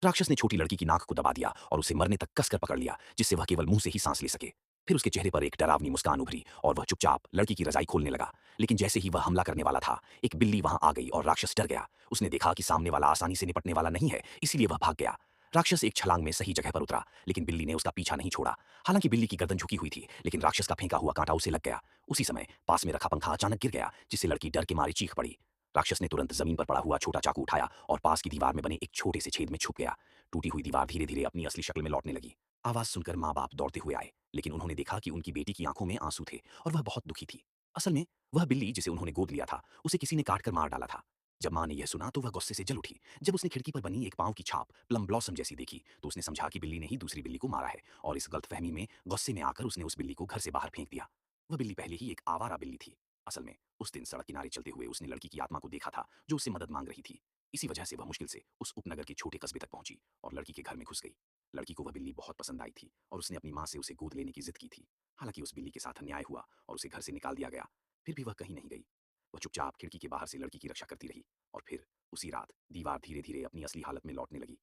राक्षस ने छोटी लड़की की नाक को दबा दिया और उसे मरने तक कसकर पकड़ लिया, जिससे वह केवल मुंह से ही सांस ले सके। फिर उसके चेहरे पर एक डरावनी मुस्कान उभरी और वह चुपचाप लड़की की रजाई खोलने लगा। लेकिन जैसे ही वह हमला करने वाला था, एक बिल्ली वहां आ गई और राक्षस डर गया। उसने देखा कि सामने वाला आसानी से निपटने वाला नहीं है, इसीलिए वह भाग गया। राक्षस एक छलांग में सही जगह पर उतरा, लेकिन बिल्ली ने उसका पीछा नहीं छोड़ा। हालांकि बिल्ली की गर्दन झुकी हुई थी, लेकिन राक्षस का फेंका हुआ कांटा उसे लग गया। उसी समय पास में रखा पंखा अचानक गिर गया, जिससे लड़की डर के मारे चीख पड़ी। राक्षस ने तुरंत जमीन पर पड़ा हुआ छोटा चाकू उठाया और पास की दीवार में बने एक छोटे से छेद में छुप गया। टूटी हुई दीवार धीरे धीरे अपनी असली शक्ल में लौटने लगी। आवाज सुनकर माँ बाप दौड़ते हुए आए, लेकिन उन्होंने देखा कि उनकी बेटी की आंखों में आंसू थे और वह बहुत दुखी थी। असल में वह बिल्ली जिसे उन्होंने गोद लिया था, उसे किसी ने काट कर मार डाला था। जब माँ ने यह सुना तो वह गुस्से से जल उठी। जब उसने खिड़की पर बनी एक पांव की छाप प्लम ब्लॉसम जैसी देखी, तो उसने समझा कि बिल्ली ने ही दूसरी बिल्ली को मारा है, और इस गलतफहमी में गुस्से में आकर उसने उस बिल्ली को घर से बाहर फेंक दिया। वह बिल्ली पहले ही एक आवारा बिल्ली थी। असल में उस दिन सड़क किनारे चलते हुए उसने लड़की की आत्मा को देखा था, जो उससे मदद मांग रही थी। इसी वजह से वह मुश्किल से उस उपनगर के छोटे कस्बे तक पहुंची और लड़की के घर में घुस गई। लड़की को वह बिल्ली बहुत पसंद आई थी और उसने अपनी माँ से उसे गोद लेने की जिद की थी। हालांकि उस बिल्ली के साथ अन्याय हुआ और उसे घर से निकाल दिया गया, फिर भी वह कहीं नहीं गई। वह चुपचाप खिड़की के बाहर से लड़की की रक्षा करती रही, और फिर उसी रात दीवार धीरे धीरे अपनी असली हालत में लौटने लगी।